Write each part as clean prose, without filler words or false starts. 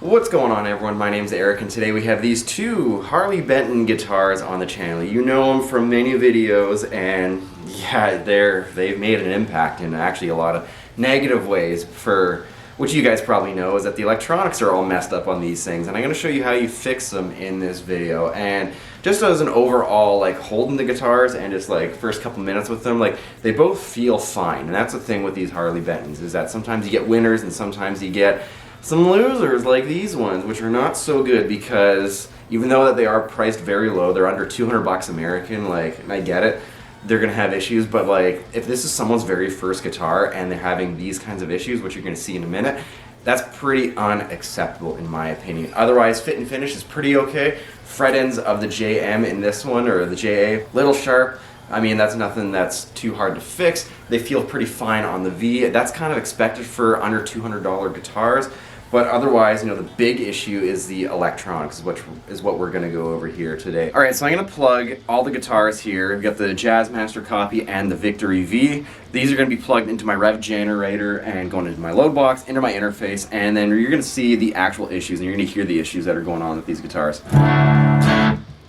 What's going on, everyone? My name's Eric, and today we have these two Harley Benton guitars on the channel. You know them from many videos, and yeah, they've made an impact in actually a lot of negative ways. For which you guys probably know is that the electronics are all messed up on these things, and I'm going to show you how you fix them in this video. And just as an overall, like, holding the guitars and just like first couple minutes with them, like, they both feel fine. And that's the thing with these Harley Bentons, is that sometimes you get winners and sometimes you get some losers like these ones, which are not so good, because even though that they are priced very low, they're under 200 bucks American, like, and I get it, they're gonna have issues, but like, if this is someone's very first guitar and they're having these kinds of issues, which you're gonna see in a minute, that's pretty unacceptable in my opinion. Otherwise, fit and finish is pretty okay. Fret ends of the JM in this one, or the JA, little sharp. I mean, that's nothing that's too hard to fix. They feel pretty fine on the V. That's kind of expected for under $200 guitars. But otherwise, you know, the big issue is the electronics, which is what we're going to go over here today. Alright, so I'm going to plug all the guitars here. We've got the Jazzmaster copy and the Victory V. These are going to be plugged into my rev generator and going into my load box, into my interface, and then you're going to see the actual issues, and you're going to hear the issues that are going on with these guitars.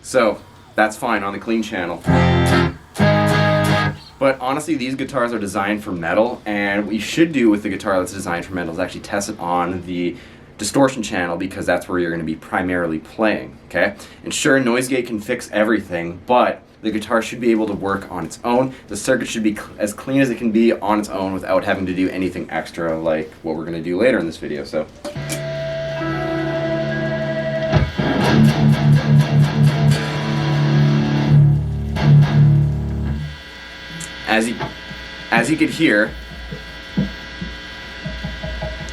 So, that's fine on the clean channel. But honestly, these guitars are designed for metal, and what you should do with the guitar that's designed for metal is actually test it on the distortion channel, because that's where you're going to be primarily playing, okay? And sure, noise gate can fix everything, but the guitar should be able to work on its own. The circuit should be as clean as it can be on its own without having to do anything extra like what we're going to do later in this video. So, as you could hear,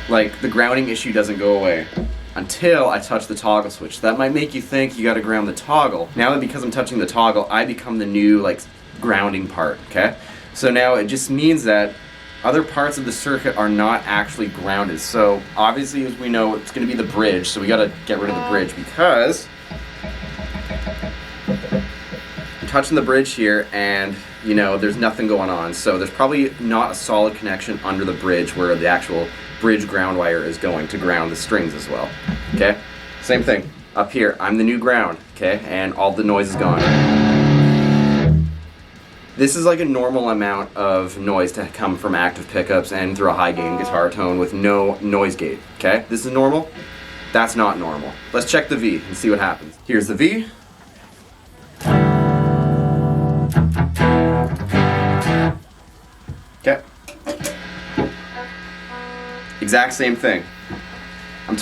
like, the grounding issue doesn't go away until I touch the toggle switch. That might make you think you gotta ground the toggle. Now that because I'm touching the toggle, I become the new, like, grounding part, okay? So now it just means that other parts of the circuit are not actually grounded. So obviously, as we know, it's gonna be the bridge, so we gotta get rid of the bridge, because I'm touching the bridge here and, you know, there's nothing going on. So there's probably not a solid connection under the bridge where the actual bridge ground wire is going to ground the strings as well, okay? Same thing up here. I'm the new ground, okay? And all the noise is gone. This is like a normal amount of noise to come from active pickups and through a high gain guitar tone with no noise gate, okay? This is normal. That's not normal. Let's check the V and see what happens. Here's the V. Okay. Exact same thing. I'm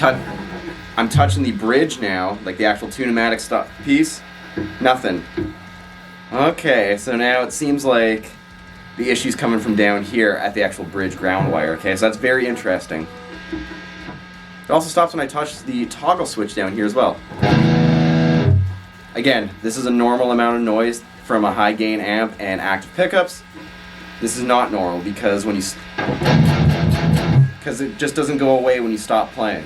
touching the bridge now, like the actual tunematic stop piece. Nothing. Okay, so now it seems like the issue's coming from down here at the actual bridge ground wire. Okay, so that's very interesting. It also stops when I touch the toggle switch down here as well. Again, this is a normal amount of noise from a high gain amp and active pickups. This is not normal, because when it just doesn't go away when you stop playing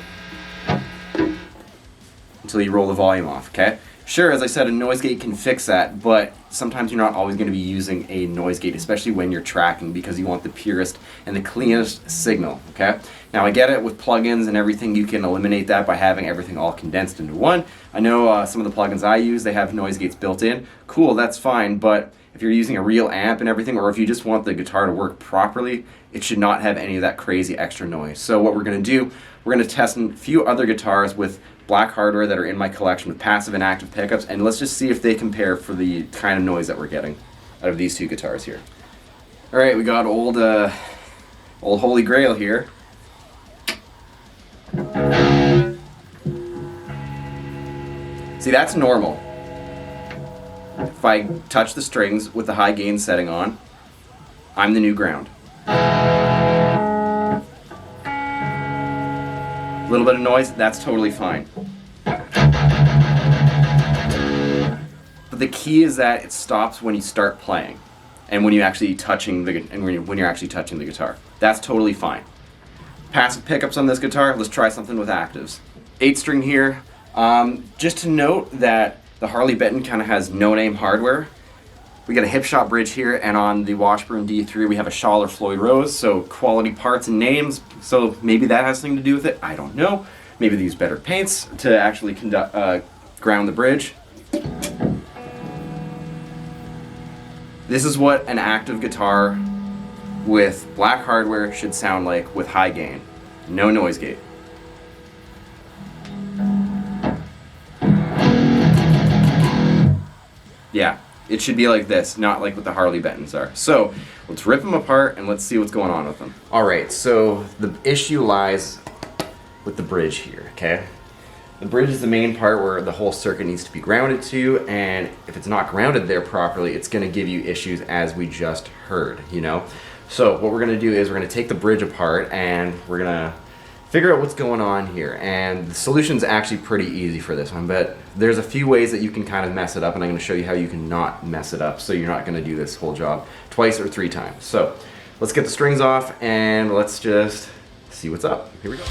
until you roll the volume off, okay? Sure, as I said, a noise gate can fix that, but sometimes you're not always going to be using a noise gate, especially when you're tracking, because you want the purest and the cleanest signal, okay? Now, I get it, with plugins and everything, you can eliminate that by having everything all condensed into one. I know some of the plugins I use, they have noise gates built in. Cool, that's fine, but if you're using a real amp and everything, or if you just want the guitar to work properly, it should not have any of that crazy extra noise. So what we're going to do, we're going to test a few other guitars with black hardware that are in my collection with passive and active pickups, and let's just see if they compare for the kind of noise that we're getting out of these two guitars here. Alright, we got old Holy Grail here. See, that's normal. If I touch the strings with the high gain setting on, I'm the new ground. A little bit of noise, that's totally fine. But the key is that it stops when you start playing, and when you're actually touching the guitar. That's totally fine. Passive pickups on this guitar. Let's try something with actives. 8-string here. Just to note that the Harley Benton kind of has no-name hardware. We got a hip shot bridge here, and on the Washburn D3 we have a Schaller Floyd Rose, so quality parts and names, so maybe that has something to do with it, I don't know. maybe use better paints to actually ground the bridge. This is what an active guitar with black hardware should sound like with high gain. No noise gate. Yeah, it should be like this, not like what the Harley Bentons are. So let's rip them apart and let's see what's going on with them. All right, so the issue lies with the bridge here, okay? The bridge is the main part where the whole circuit needs to be grounded to, and if it's not grounded there properly, it's gonna give you issues as we just heard, you know? So what we're gonna do is we're gonna take the bridge apart and we're gonna figure out what's going on here. And the solution's actually pretty easy for this one, but there's a few ways that you can kind of mess it up, and I'm gonna show you how you can not mess it up so you're not gonna do this whole job twice or 3 times. So let's get the strings off and let's just see what's up. Here we go.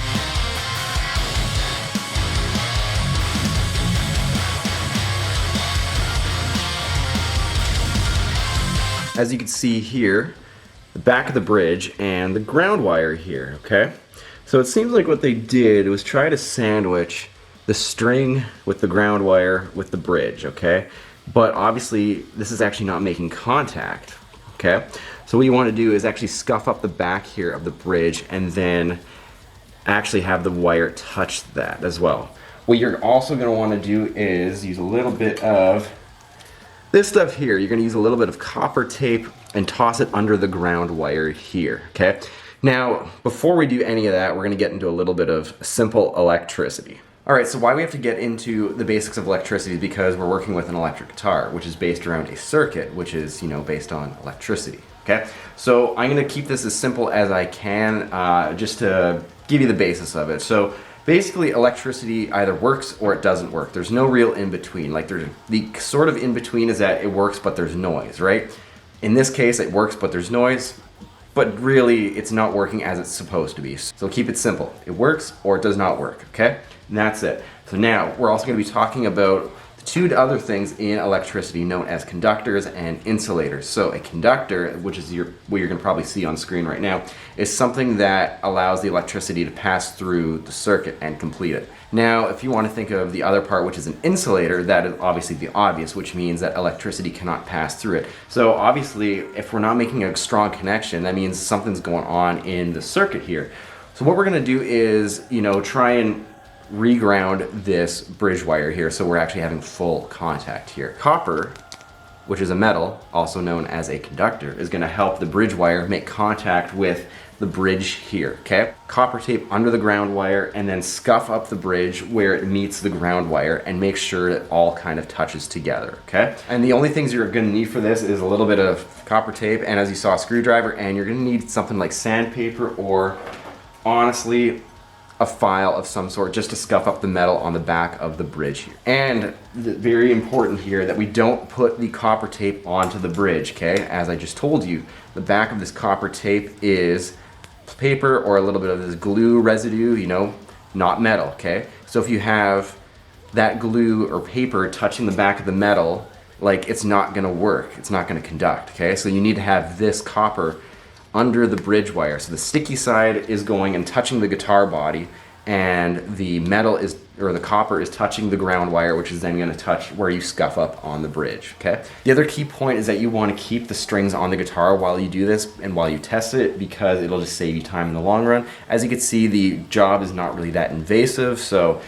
As you can see here, the back of the bridge and the ground wire here, okay? So it seems like what they did was try to sandwich the string with the ground wire with the bridge, okay? But obviously, this is actually not making contact, okay? So what you want to do is actually scuff up the back here of the bridge and then actually have the wire touch that as well. What you're also going to want to do is use a little bit of this stuff here. You're going to use a little bit of copper tape and toss it under the ground wire here, okay? Now, before we do any of that, we're going to get into a little bit of simple electricity. All right, so why we have to get into the basics of electricity is because we're working with an electric guitar, which is based around a circuit, which is, you know, based on electricity, okay? So I'm going to keep this as simple as I can, just to give you the basis of it. So basically, electricity either works or it doesn't work. There's no real in-between. Like, the sort of in-between is that it works, but there's noise, right? In this case, it works, but there's noise, but really, it's not working as it's supposed to be. So keep it simple. It works or it does not work, okay? And that's it. So now, we're also going to be talking about the 2 other things in electricity known as conductors and insulators. So a conductor, which is what you're going to probably see on screen right now, is something that allows the electricity to pass through the circuit and complete it. Now, if you want to think of the other part, which is an insulator, that is obviously the obvious, which means that electricity cannot pass through it. So obviously, if we're not making a strong connection, that means something's going on in the circuit here. So what we're going to do is, you know, try and reground this bridge wire here so we're actually having full contact here. Copper, which is a metal, also known as a conductor, is going to help the bridge wire make contact with the bridge here, okay? Copper tape under the ground wire and then scuff up the bridge where it meets the ground wire and make sure it all kind of touches together, okay? And the only things you're going to need for this is a little bit of copper tape and, as you saw, a screwdriver, and you're going to need something like sandpaper or, honestly, a file of some sort just to scuff up the metal on the back of the bridge here. And very important here that we don't put the copper tape onto the bridge, okay? As I just told you, the back of this copper tape is paper or a little bit of this glue residue, you know, not metal, okay? So if you have that glue or paper touching the back of the metal, like, it's not gonna work, it's not gonna conduct, okay? So you need to have this copper under the bridge wire. So the sticky side is going and touching the guitar body, and the metal is, or the copper is touching the ground wire, which is then going to touch where you scuff up on the bridge, okay? The other key point is that you want to keep the strings on the guitar while you do this and while you test it, because it'll just save you time in the long run. As you can see, the job is not really that invasive, so,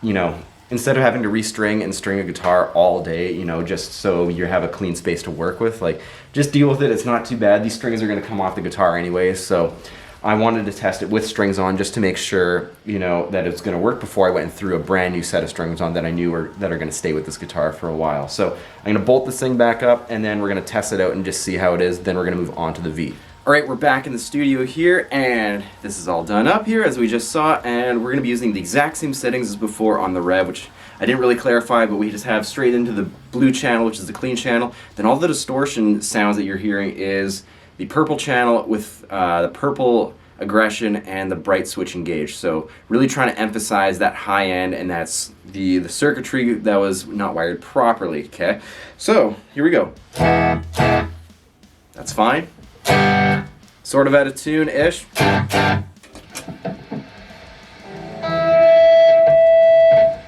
you know, instead of having to restring and string a guitar all day, you know, just so you have a clean space to work with, like, just deal with it. It's not too bad. These strings are going to come off the guitar anyways, so I wanted to test it with strings on just to make sure, you know, that it's going to work before I went and threw a brand new set of strings on that I knew that are going to stay with this guitar for a while. So I'm going to bolt this thing back up, and then we're going to test it out and just see how it is. Then we're going to move on to the V. All right, we're back in the studio here, and this is all done up here as we just saw, and we're going to be using the exact same settings as before on the Rev, which I didn't really clarify, but we just have straight into the blue channel, which is the clean channel. Then all the distortion sounds that you're hearing is the purple channel with the purple aggression and the bright switch engaged. So really trying to emphasize that high end, and that's the circuitry that was not wired properly, okay? So here we go. That's fine. Sort of out of tune-ish.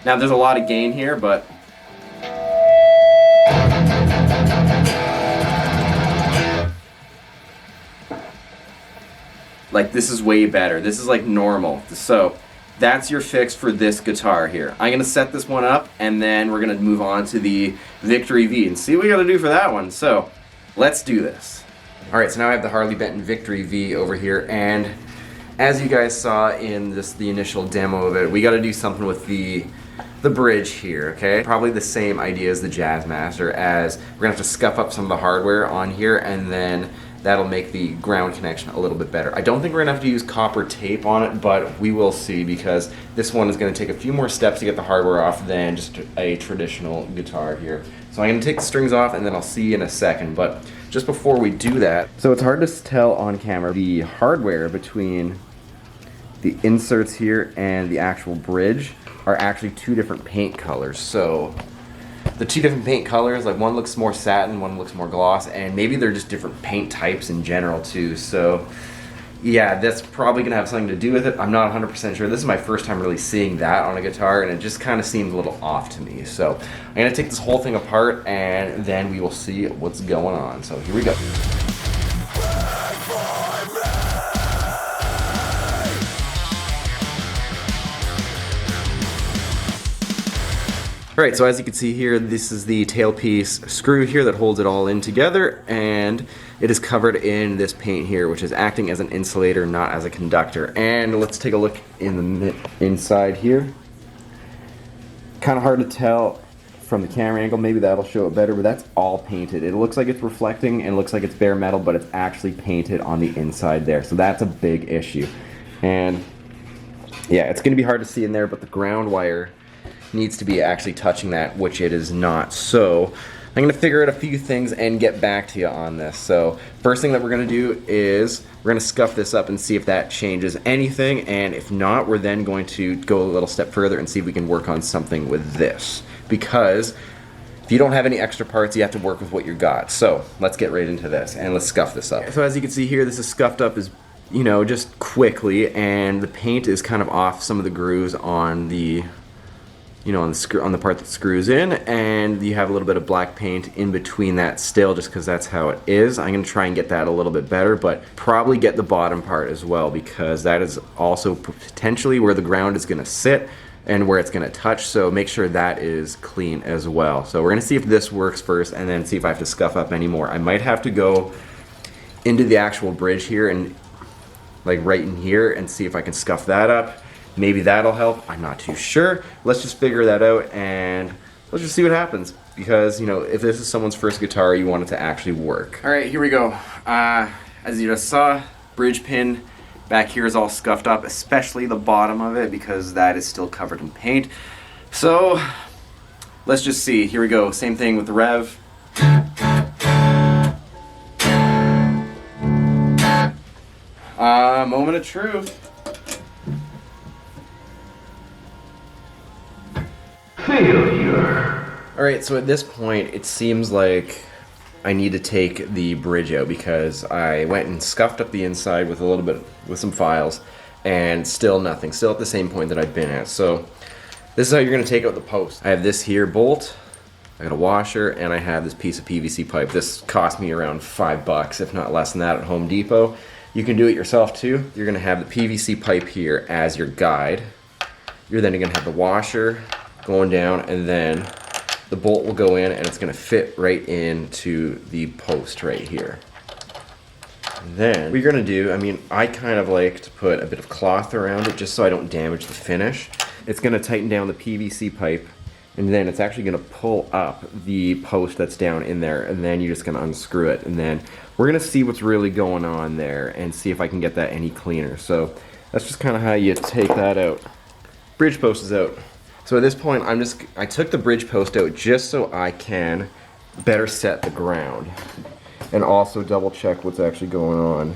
Now there's a lot of gain here, but like this is way better. This is like normal. So that's your fix for this guitar here. I'm gonna set this one up and then we're gonna move on to the Victory V and see what we gotta do for that one. So let's do this. All right, so now I have the Harley Benton Victory V over here, and as you guys saw in the initial demo of it, we gotta do something with the bridge here, okay? Probably the same idea as the Jazzmaster, as we're gonna have to scuff up some of the hardware on here, and then that'll make the ground connection a little bit better. I don't think we're gonna have to use copper tape on it, but we will see, because this one is gonna take a few more steps to get the hardware off than just a traditional guitar here. So I'm gonna take the strings off and then I'll see you in a second, but just before we do that, so it's hard to tell on camera the hardware between the inserts here and the actual bridge are actually two different paint colors. So the two different paint colors, like one looks more satin, one looks more gloss, and maybe they're just different paint types in general too. So yeah, that's probably gonna have something to do with it. I'm not 100% sure. This is my first time really seeing that on a guitar, and it just kind of seems a little off to me. So I'm gonna take this whole thing apart and then we will see what's going on. So here we go. Alright, so as you can see here, this is the tailpiece screw here that holds it all in together, and it is covered in this paint here, which is acting as an insulator, not as a conductor. And let's take a look in the inside here. Kind of hard to tell from the camera angle, maybe that'll show it better, but that's all painted. It looks like it's reflecting and looks like it's bare metal, but it's actually painted on the inside there, so that's a big issue. And yeah, it's going to be hard to see in there, but the ground wire needs to be actually touching that, which it is not. So I'm going to figure out a few things and get back to you on this. So first thing that we're going to do is we're going to scuff this up and see if that changes anything, and if not, we're then going to go a little step further and see if we can work on something with this, because if you don't have any extra parts, you have to work with what you got. So let's get right into this and let's scuff this up. So as you can see here, this is scuffed up just quickly, and the paint is kind of off some of the grooves on the on the part that screws in, and you have a little bit of black paint in between that still, just because that's how it is. I'm going to try and get that a little bit better, but probably get the bottom part as well, because that is also potentially where the ground is going to sit and where it's going to touch, so make sure that is clean as well. So we're going to see if this works first, and then see if I have to scuff up any more. I might have to go into the actual bridge here and like right in here and see if I can scuff that up. Maybe that'll help. I'm not too sure. Let's just figure that out and let's just see what happens. Because, if this is someone's first guitar, you want it to actually work. All right, here we go. As you just saw, bridge pin back here is all scuffed up, especially the bottom of it, because that is still covered in paint. So let's just see. Here we go. Same thing with the rev. Moment of truth. Failure. Alright, so at this point, it seems like I need to take the bridge out, because I went and scuffed up the inside with with some files, and still nothing. Still at the same point that I've been at. So this is how you're going to take out the post. I have this here bolt, I got a washer, and I have this piece of PVC pipe. This cost me around $5, if not less than that, at Home Depot. You can do it yourself too. You're going to have the PVC pipe here as your guide. You're then going to have the washer going down, and then the bolt will go in, and it's going to fit right into the post right here. And then what you're going to do, I kind of like to put a bit of cloth around it just so I don't damage the finish. It's going to tighten down the PVC pipe, and then it's actually going to pull up the post that's down in there, and then you're just going to unscrew it, and then we're going to see what's really going on there and see if I can get that any cleaner. So that's just kind of how you take that out. Bridge post is out. So at this point, I took the bridge post out just so I can better set the ground, and also double check what's actually going on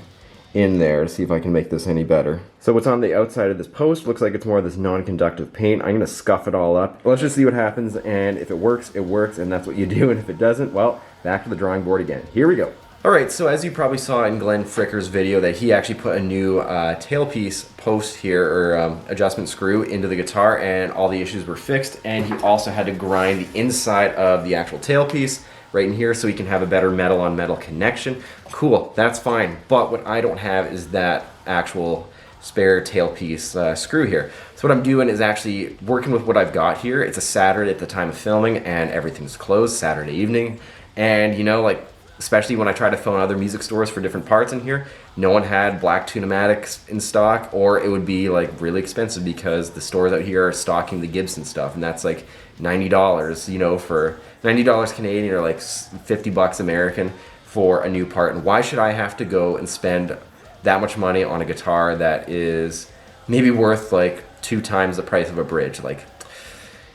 in there to see if I can make this any better. So what's on the outside of this post looks like it's more of this non-conductive paint. I'm going to scuff it all up. Let's just see what happens, and if it works, and that's what you do, and if it doesn't, well, back to the drawing board again. Here we go. Alright, so as you probably saw in Glenn Fricker's video that he actually put a new tailpiece post here, or adjustment screw into the guitar, and all the issues were fixed, and he also had to grind the inside of the actual tailpiece right in here so he can have a better metal on metal connection. Cool, that's fine, but what I don't have is that actual spare tailpiece screw here. So what I'm doing is actually working with what I've got here. It's a Saturday at the time of filming and everything's closed, Saturday evening, and you know, like, especially when I try to phone other music stores for different parts in here, no one had black Tune-o-matics in stock, or it would be like really expensive because the stores out here are stocking the Gibson stuff, and that's like $90, you know, for $90 Canadian or like 50 bucks American for a new part. And why should I have to go and spend that much money on a guitar that is maybe worth like 2 times the price of a bridge? Like,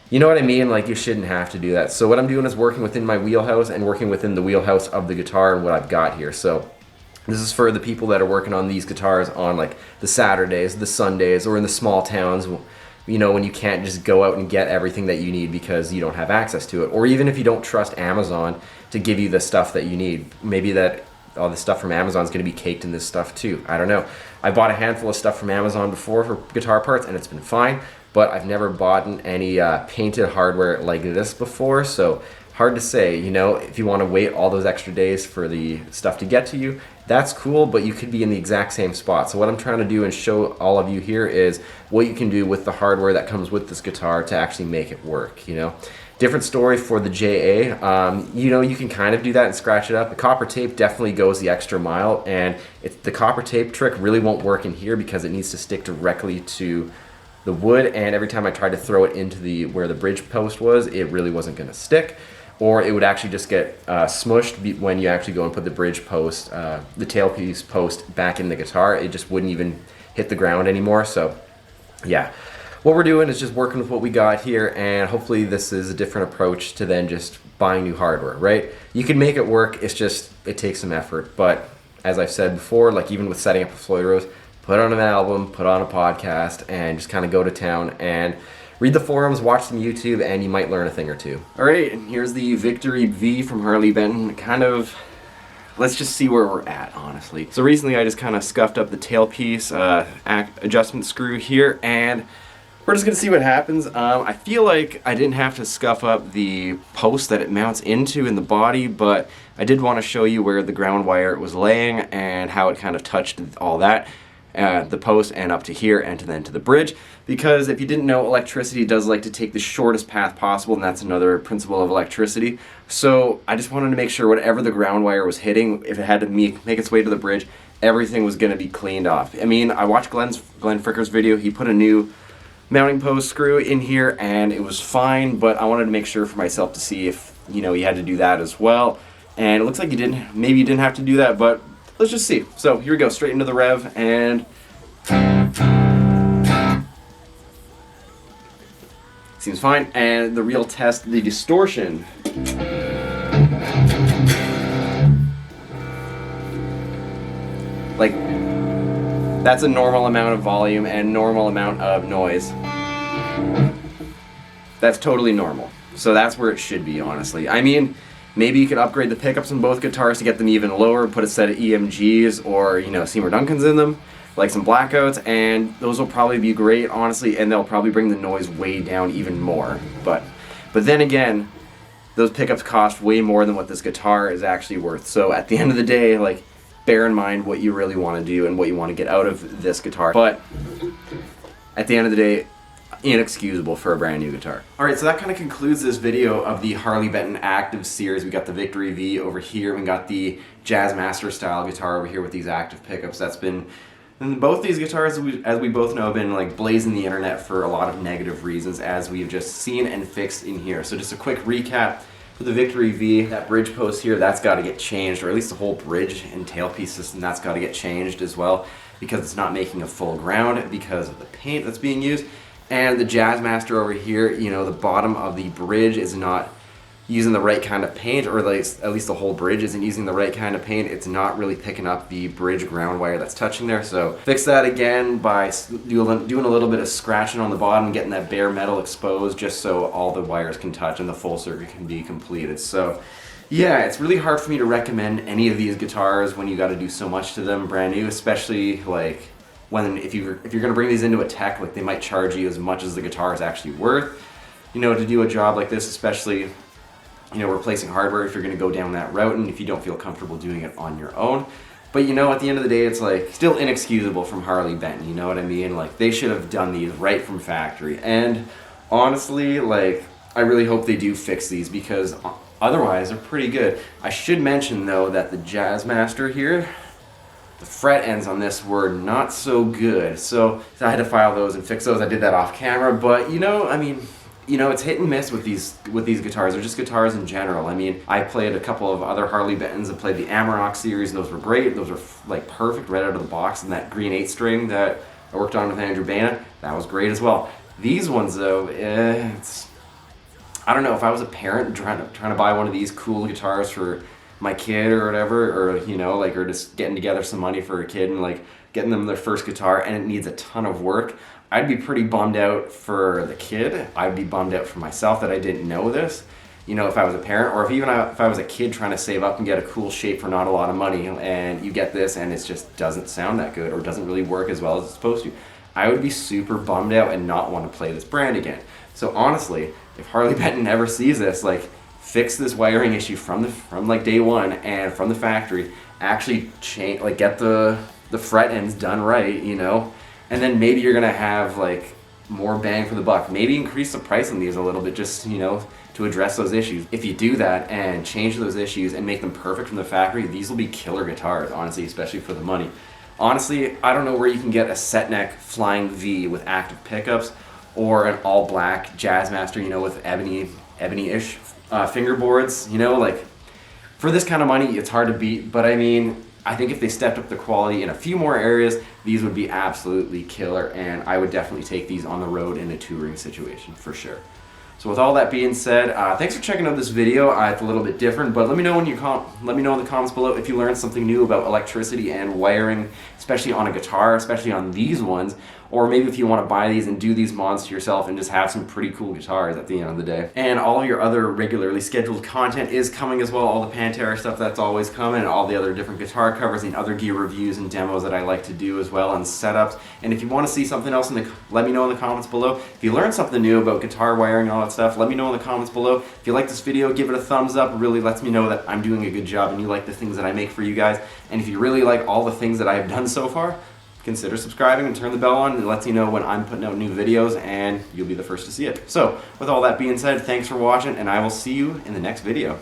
you know what I mean? Like, you shouldn't have to do that. So what I'm doing is working within my wheelhouse and working within the wheelhouse of the guitar and what I've got here. So this is for the people that are working on these guitars on like the Saturdays, the Sundays, or in the small towns, you know, when you can't just go out and get everything that you need because you don't have access to it. Or even if you don't trust Amazon to give you the stuff that you need. Maybe that all the stuff from Amazon is going to be caked in this stuff too. I don't know. I bought a handful of stuff from Amazon before for guitar parts and it's been fine. But I've never bought any painted hardware like this before, so hard to say. You know, if you want to wait all those extra days for the stuff to get to you, that's cool, but you could be in the exact same spot. So what I'm trying to do and show all of you here is what you can do with the hardware that comes with this guitar to actually make it work, you know. Different story for the JA. You know, you can kind of do that and scratch it up. The copper tape definitely goes the extra mile, and the copper tape trick really won't work in here because it needs to stick directly to the wood, and every time I tried to throw it into where the bridge post was, it really wasn't going to stick, or it would actually just get smushed when you actually go and put the bridge post, the tailpiece post back in the guitar. It just wouldn't even hit the ground anymore. So yeah, what we're doing is just working with what we got here, and hopefully this is a different approach to then just buying new hardware, right? You can make it work, it's just, it takes some effort, but as I've said before, like even with setting up a Floyd Rose, put on an album, put on a podcast, and just kind of go to town and read the forums, watch some YouTube, and you might learn a thing or two. Alright, and here's the Victory V from Harley Benton. Kind of, let's just see where we're at, honestly. So recently I just kind of scuffed up the tailpiece adjustment screw here, and we're just going to see what happens. I feel like I didn't have to scuff up the post that it mounts into in the body, but I did want to show you where the ground wire was laying and how it kind of touched all that. The post and up to here and then to the bridge, because if you didn't know, electricity does like to take the shortest path possible, and that's another principle of electricity. So I just wanted to make sure whatever the ground wire was hitting, if it had to make its way to the bridge, everything was going to be cleaned off. I mean, I watched Glenn Fricker's video. He put a new mounting post screw in here and it was fine, but I wanted to make sure for myself to see if, you know, you had to do that as well. And it looks like you didn't, maybe you didn't have to do that, but let's just see. So here we go, straight into the rev, and seems fine. And the real test, the distortion. Like, that's a normal amount of volume and normal amount of noise. That's totally normal. So that's where it should be, honestly. I mean, maybe you could upgrade the pickups on both guitars to get them even lower, put a set of EMGs or, you know, Seymour Duncans in them, like some blackouts, and those will probably be great, honestly, and they'll probably bring the noise way down even more. But then again, those pickups cost way more than what this guitar is actually worth. So at the end of the day, like, bear in mind what you really want to do and what you want to get out of this guitar. But at the end of the day, inexcusable for a brand new guitar. Alright, so that kind of concludes this video of the Harley Benton Active series. We got the Victory V over here, we got the Jazzmaster style guitar over here with these active pickups. That's been, and both these guitars, as we both know, have been like blazing the internet for a lot of negative reasons, as we've just seen and fixed in here. So just a quick recap for the Victory V, that bridge post here, that's got to get changed, or at least the whole bridge and tailpiece system, that's got to get changed as well, because it's not making a full ground because of the paint that's being used. And the Jazzmaster over here, you know, the bottom of the bridge is not using the right kind of paint, or at least the whole bridge isn't using the right kind of paint. It's not really picking up the bridge ground wire that's touching there. So fix that again by doing a little bit of scratching on the bottom, getting that bare metal exposed just so all the wires can touch and the full circuit can be completed. So Yeah, it's really hard for me to recommend any of these guitars when you got to do so much to them brand new, especially like when if you're gonna bring these into a tech, like they might charge you as much as the guitar is actually worth, to do a job like this, especially replacing hardware if you're gonna go down that route and if you don't feel comfortable doing it on your own. But at the end of the day, it's like still inexcusable from Harley Benton, you know what I mean? Like they should have done these right from factory. And honestly, like I really hope they do fix these because otherwise they're pretty good. I should mention though that the Jazzmaster here, the fret ends on this were not so good. So I had to file those and fix those. I did that off camera, but it's hit and miss with these guitars. They're just guitars in general. I mean, I played a couple of other Harley Bentons. I played the Amarok series, and those were great. Those were like perfect right out of the box. And that green 8-string that I worked on with Andrew Bana, that was great as well. These ones though, I don't know, if I was a parent trying to buy one of these cool guitars for my kid or whatever, or or just getting together some money for a kid and like getting them their first guitar and it needs a ton of work, I'd be pretty bummed out for the kid. I'd be bummed out for myself that I didn't know this, if I was a parent, or if I was a kid trying to save up and get a cool shape for not a lot of money, and you get this and it just doesn't sound that good or doesn't really work as well as it's supposed to. I would be super bummed out and not want to play this brand again. So honestly, if Harley Benton ever sees this, like fix this wiring issue from like day one and from the factory, actually change, like get the fret ends done right, and then maybe you're gonna have like more bang for the buck. Maybe increase the price on these a little bit just, to address those issues. If you do that and change those issues and make them perfect from the factory, these will be killer guitars, honestly, especially for the money. Honestly, I don't know where you can get a set neck flying V with active pickups or an all black Jazzmaster, with ebony-ish fingerboards, like for this kind of money, it's hard to beat. But I mean, I think if they stepped up the quality in a few more areas, these would be absolutely killer, and I would definitely take these on the road in a touring situation for sure. So with all that being said, thanks for checking out this video. It's a little bit different, but let me know in the comments below if you learned something new about electricity and wiring, especially on a guitar, especially on these ones, or maybe if you want to buy these and do these mods to yourself and just have some pretty cool guitars at the end of the day. And all of your other regularly scheduled content is coming as well. All the Pantera stuff that's always coming, and all the other different guitar covers and other gear reviews and demos that I like to do as well, and setups. And if you want to see something else, let me know in the comments below. If you learned something new about guitar wiring and all that stuff, let me know in the comments below. If you like this video, give it a thumbs up. It really lets me know that I'm doing a good job and you like the things that I make for you guys. And if you really like all the things that I have done so far, consider subscribing and turn the bell on, and it lets you know when I'm putting out new videos and you'll be the first to see it. So with all that being said, thanks for watching, and I will see you in the next video.